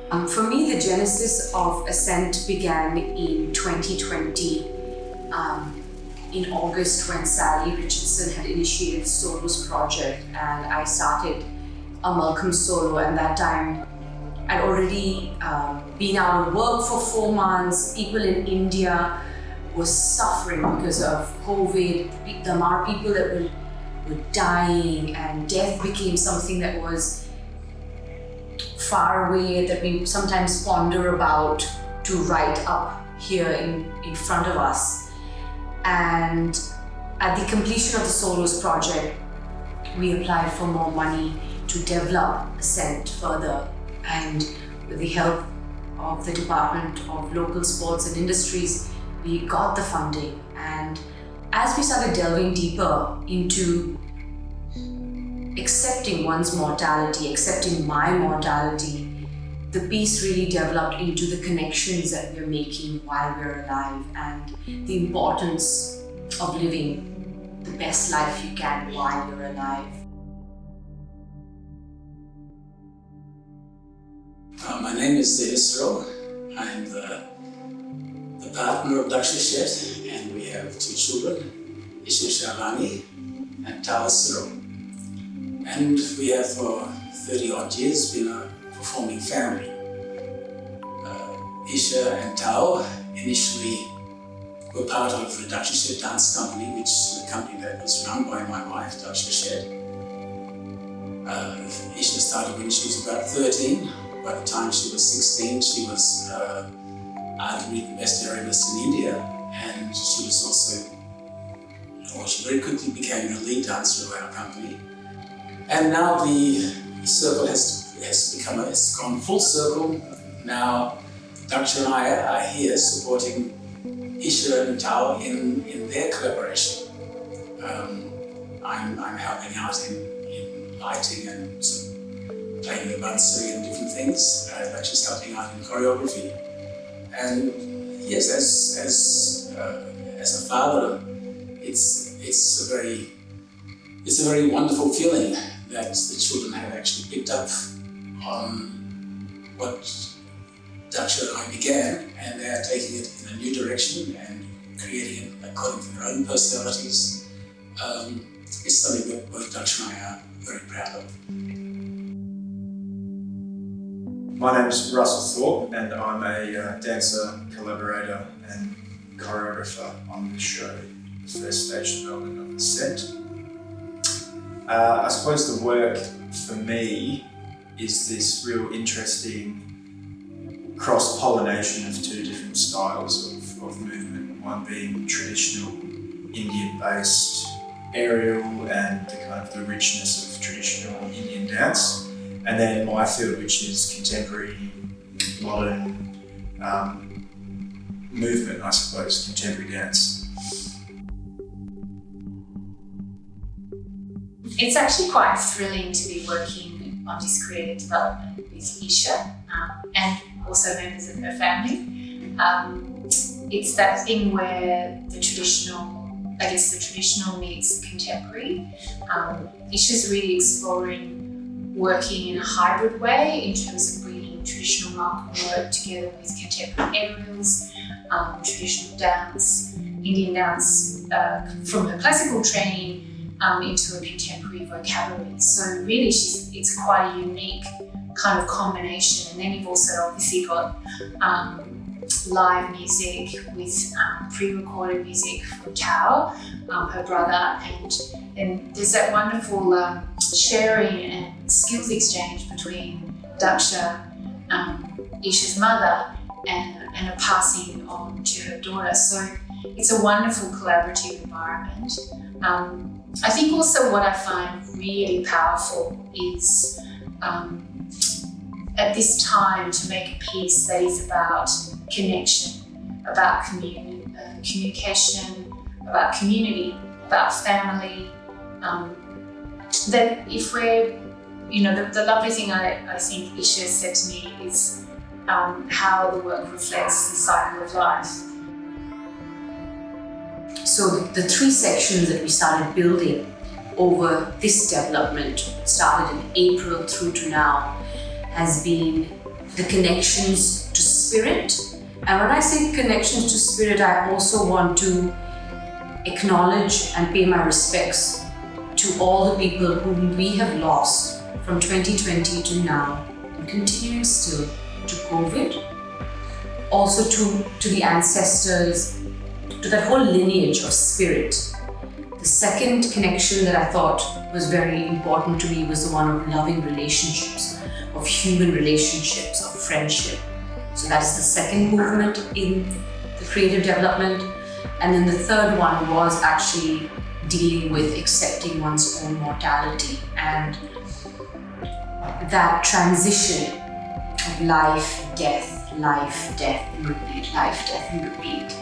For me, the genesis of Ascent began in 2020, in August, when Sally Richardson had initiated the Solos project, and I started a Malcolm solo. And that time I'd already been out of work for 4 months. People in India were suffering because of COVID. The amount of people that were dying, and death became something that was far away, that we sometimes ponder about to write up here in front of us. And at the completion of the Solos project, we applied for more money to develop Ascent further. And with the help of the Department of Local Sports and Industries, we got the funding. And as we started delving deeper into accepting one's mortality, accepting my mortality, the piece really developed into the connections that we're making while we're alive, and the importance of living the best life you can while you're alive. My name is Devissaro. I'm the partner of Daksha Sheth, and we have 2 children, Isha Sharvani and Tao Issaro. And we have for 30 odd years been a performing family. Isha and Tao initially were part of the Daksha Sheth dance company, which is the company that was run by my wife, Daksha Sheth. Isha started when she was about 13. By the time she was 16, she was arguably the best aerialist in India, and she was also, she very quickly became the lead dancer of our company. And now the circle has gone full circle. Now Daksha and I are here supporting Isha and Tao in their collaboration. I'm helping out in lighting and playing the bansuri and different things. Daksha's helping out in choreography. And yes, as a father, it's a very wonderful feeling that the children have actually picked up on what Daksha and I began, and they are taking it in a new direction and creating it according to their own personalities. It's something that both Daksha and I are very proud of. My name is Russell Thorpe, and I'm a dancer, collaborator and choreographer on the show, the first stage development of Ascent. I suppose the work for me is this real interesting cross-pollination of 2 different styles of movement, one being traditional Indian-based aerial and the kind of the richness of traditional Indian dance, and then my field, which is contemporary, modern movement, I suppose, contemporary dance. It's actually quite thrilling to be working on this creative development with Isha and also members of her family. It's that thing where the traditional meets the contemporary. Isha's really exploring working in a hybrid way in terms of bringing traditional Malcolm work together with contemporary aerials, traditional dance, Indian dance from her classical training into a contemporary vocabulary. So really it's quite a unique kind of combination. And then you've also obviously got live music with pre-recorded music from Tao, her brother, and there's that wonderful sharing and skills exchange between Daksha, Isha's mother, and a passing on to her daughter. So it's a wonderful collaborative environment. I think also what I find really powerful is at this time to make a piece that is about connection, about communication, about community, about family. That if we're, the lovely thing I think Isha said to me is how the work reflects the cycle of life. So the 3 sections that we started building over this development, started in April through to now, has been the connections to spirit. And when I say connections to spirit, I also want to acknowledge and pay my respects to all the people whom we have lost from 2020 to now, and continuing still to COVID, also to the ancestors, to that whole lineage of spirit. The second connection that I thought was very important to me was the one of loving relationships, of human relationships, of friendship. So that's the second movement in the creative development. And then the third one was actually dealing with accepting one's own mortality and that transition of life, death, and repeat, life, death, and repeat.